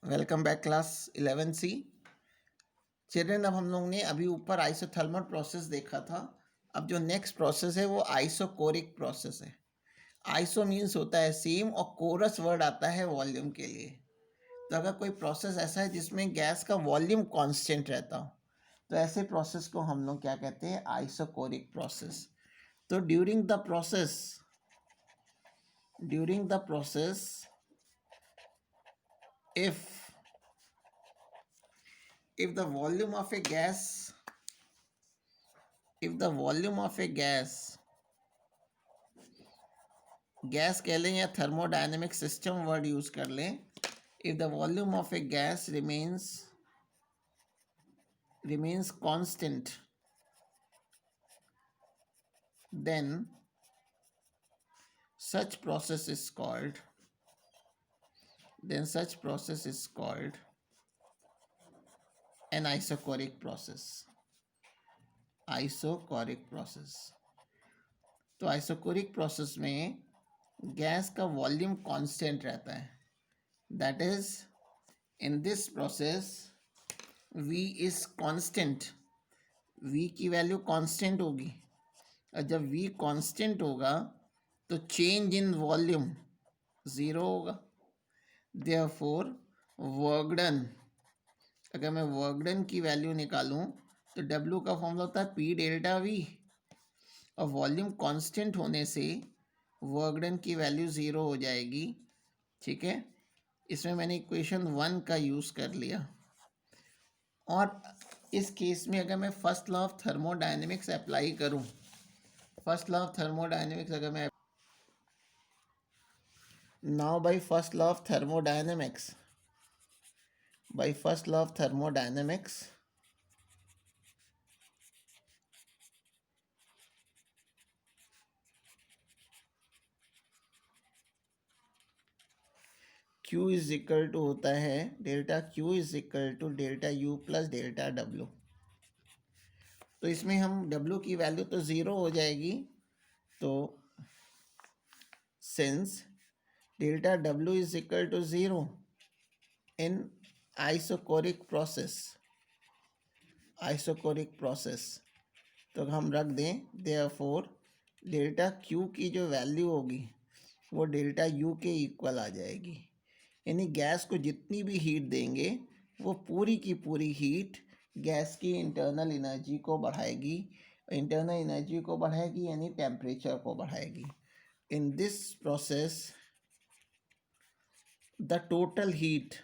Welcome back class 11C। Children, अब हम लोग ने अभी ऊपर आइसोथर्मल प्रोसेस देखा था। अब जो नेक्स्ट प्रोसेस है वो आइसोकोरिक प्रोसेस है। आइसो मीन्स होता है सेम और कोरस वर्ड आता है वॉल्यूम के लिए। तो अगर कोई प्रोसेस ऐसा है जिसमें गैस का वॉल्यूम कांस्टेंट रहता हो तो ऐसे प्रोसेस को हम लोग क्या कहते हैं? Isochoric process. तो during the process if if the volume of a gas if the volume of a gas कह लें या थर्मोडायनेमिक सिस्टम वर्ड यूज कर लें, if the volume of a gas remains constant, then such process is called an isochoric process. तो isochoric process में gas का volume constant रहता है। That is, in this process V is constant. V की value constant होगी, और जब V constant होगा तो चेंज इन वॉल्यूम ज़ीरो होगा। देयरफॉर वर्क डन, अगर मैं वर्क डन की वैल्यू निकालूं तो W का फॉर्मूला होता है P डेल्टा V, और वॉल्यूम कांस्टेंट होने से वर्क डन की वैल्यू ज़ीरो हो जाएगी। ठीक है, इसमें मैंने इक्वेशन 1 का यूज़ कर लिया। और इस केस में अगर मैं first law of thermodynamics apply करूं, फर्स्ट लॉ ऑफ थर्मोडायनेमिक्स अगर मैं now by first law of thermodynamics Q is equal to होता है delta Q is equal to delta U plus delta W। तो इसमें हम W की वैल्यू तो ज़ीरो हो जाएगी, तो since delta W is equal to zero in isochoric process, तो हम रख दें देयरफॉर डेल्टा Q की जो वैल्यू होगी वो डेल्टा U के इक्वल आ जाएगी। यानी गैस को जितनी भी हीट देंगे वो पूरी की पूरी हीट गैस की इंटरनल एनर्जी को बढ़ाएगी। इंटरनल एनर्जी को बढ़ाएगी यानी टेम्परेचर को बढ़ाएगी। In this process the total heat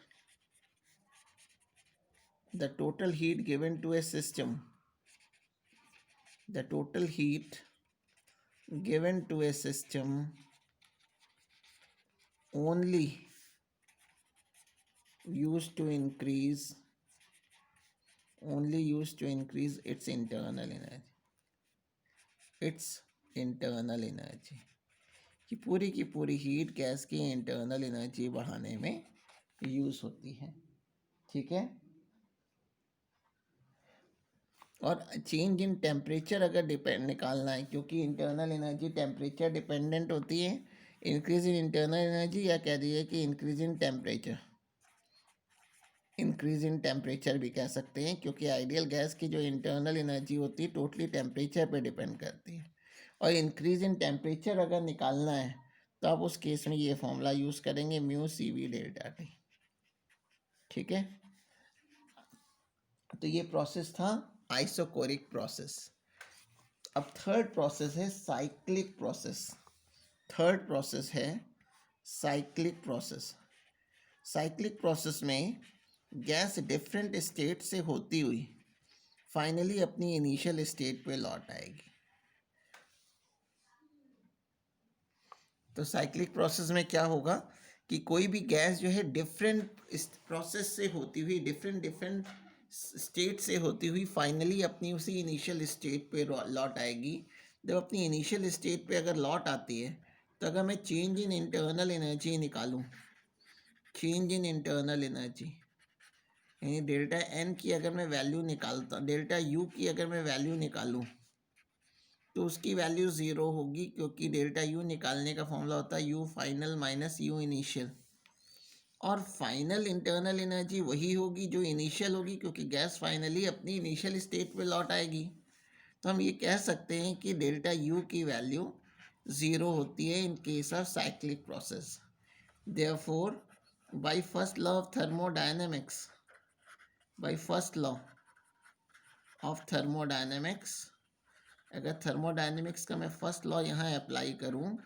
given to a system only used to increase its internal energy कि पूरी की पूरी हीट गैस की इंटरनल एनर्जी बढ़ाने में यूज होती है। ठीक है, और चेंज इन टेम्परेचर अगर निकालना है, क्योंकि इंटरनल एनर्जी टेम्परेचर डिपेंडेंट होती है। इंक्रीज इन इंटरनल एनर्जी या कह दीजिए कि इंक्रीज इन टेम्परेचर भी कह सकते हैं, क्योंकि आइडियल गैस की जो इंटरनल एनर्जी होती है टोटली टेम्परेचर पे डिपेंड करती है। और इंक्रीज इन टेम्परेचर अगर निकालना है तो आप उस केस में ये फॉर्मूला यूज़ करेंगे म्यू CV डेल्टा T। ठीक है, तो ये प्रोसेस था आइसोकोरिक प्रोसेस। अब थर्ड प्रोसेस है साइक्लिक प्रोसेस। साइक्लिक प्रोसेस में गैस डिफरेंट स्टेट से होती हुई फाइनली अपनी इनिशियल स्टेट पे लौट आएगी। तो साइक्लिक प्रोसेस में क्या होगा कि कोई भी गैस जो है डिफरेंट प्रोसेस से होती हुई डिफरेंट स्टेट से होती हुई फाइनली अपनी उसी इनिशियल स्टेट पे लौट आएगी। जब अपनी इनिशियल स्टेट पे अगर लौट आती है तो अगर मैं चेंज इन इंटरनल एनर्जी निकालूं, यानी डेल्टा N की अगर मैं वैल्यू निकालता, डेल्टा U की अगर मैं वैल्यू निकालूं तो उसकी वैल्यू ज़ीरो होगी, क्योंकि डेल्टा U निकालने का फॉर्मूला होता है U final minus U initial. और फाइनल इंटरनल एनर्जी वही होगी जो इनिशियल होगी, क्योंकि गैस फाइनली अपनी इनिशियल स्टेट पे लौट आएगी। तो हम ये कह सकते हैं कि डेल्टा यू की वैल्यू 0 होती है in case of cyclic process. Therefore by first law of thermodynamics, bye first law of thermodynamics, अगर थर्मोडायनेमिक्स का मैं फर्स्ट लॉ यहाँ अप्लाई करूँ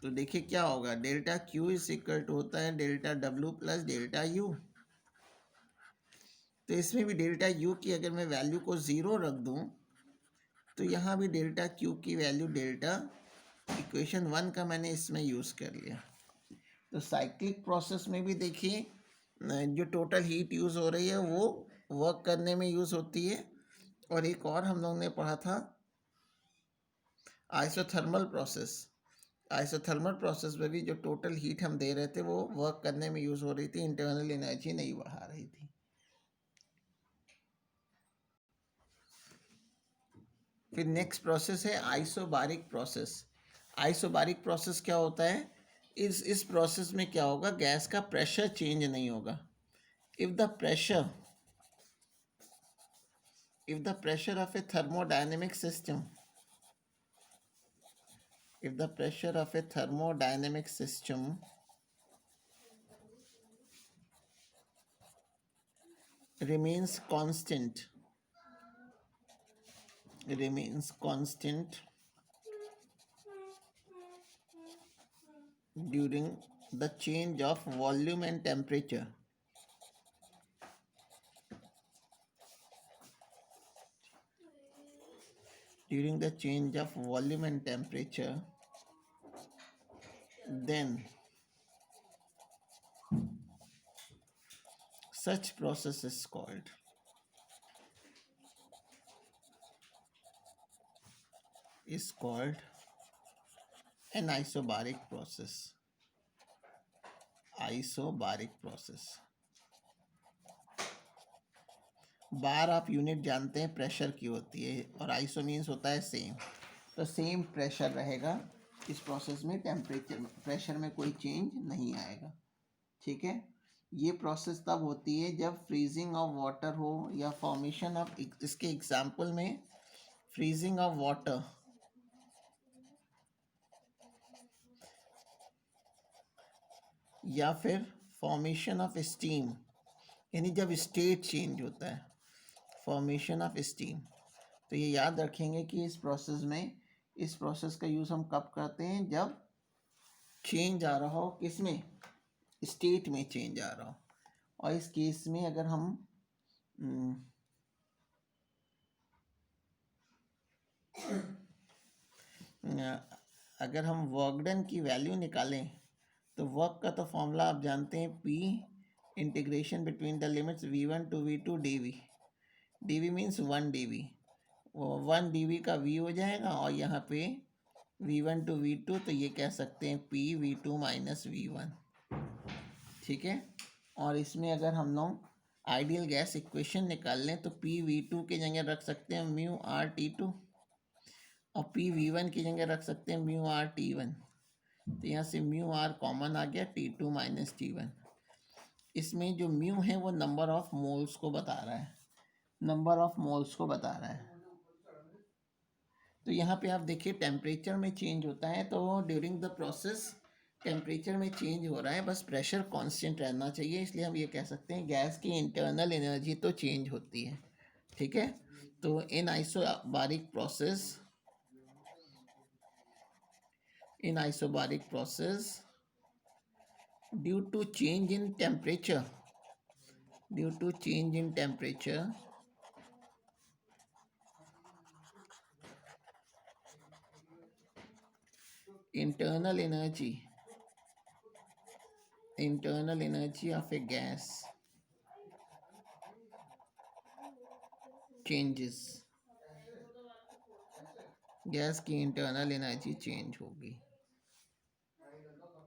तो देखिए क्या होगा, delta Q is equal to होता है delta W plus delta U. तो इसमें भी डेल्टा यू की अगर मैं वैल्यू को 0 रख दूं तो यहाँ भी डेल्टा क्यू की वैल्यू डेल्टा इक्वेशन 1 का मैंने इसमें यूज़ कर लिया। तो साइक्लिक प्रोसेस में भी देखिए जो टोटल हीट यूज़ हो रही है वो वर्क करने में यूज़ होती है। और एक और हम लोग ने पढ़ा था आइसोथर्मल प्रोसेस। आइसोथर्मल प्रोसेस में भी जो टोटल हीट हम दे रहे थे वो वर्क करने में यूज़ हो रही थी, इंटरनल एनर्जी नहीं बढ़ा रही थी। फिर नेक्स्ट प्रोसेस है आइसोबारिक प्रोसेस। आइसोबारिक प्रोसेस क्या होता है, इस प्रोसेस में क्या होगा, गैस का प्रेशर चेंज नहीं होगा। If the pressure of A thermodynamic system, if the pressure of a thermodynamic system remains constant during the change of volume and temperature, then such process is called an isobaric process. Isobaric process, बार आप unit जानते हैं pressure की होती है और iso means होता है same. तो सेम प्रेशर रहेगा इस प्रोसेस में, टेम्परेचर प्रेशर में कोई चेंज नहीं आएगा। ठीक है, ये प्रोसेस तब होती है जब फ्रीजिंग ऑफ वाटर हो या फॉर्मेशन ऑफ, इसके एग्जांपल में फ्रीजिंग ऑफ वाटर या फिर फॉर्मेशन ऑफ स्टीम, यानी जब स्टेट चेंज होता है, फॉर्मेशन ऑफ स्टीम। तो ये याद रखेंगे कि इस प्रोसेस का यूज़ हम कब करते हैं, जब चेंज आ रहा हो, किसमें, स्टेट में चेंज आ रहा हो। और इस केस में अगर हम वर्क डन की वैल्यू निकालें तो वर्क का तो फॉर्मूला आप जानते हैं, P integration between the limits V1 to V2 dV। dV means 1 dV, 1 dV का V हो जाएगा और यहाँ पे V1 to V2, तो ये कह सकते हैं P V2 माइनस V1। ठीक है, और इसमें अगर हम लोग आइडियल गैस इक्वेशन निकाल लें तो P V2 की जगह रख सकते हैं म्यू R T2 और P V1 की जगह रख सकते हैं म्यू R T1। तो यहाँ से म्यू आर कॉमन आ गया, T2 माइनस T1। इसमें जो म्यू है वो नंबर ऑफ मोल्स को बता रहा है, तो यहाँ पे आप देखिए टेम्परेचर में चेंज होता है, तो ड्यूरिंग द प्रोसेस टेम्परेचर में चेंज हो रहा है, बस प्रेशर कांस्टेंट रहना चाहिए, इसलिए हम ये कह सकते हैं गैस की इंटरनल एनर्जी तो चेंज होती है। ठीक है, तो in isobaric process due to change in temperature, internal energy of a gas changes, gas की इंटरनल एनर्जी चेंज होगी।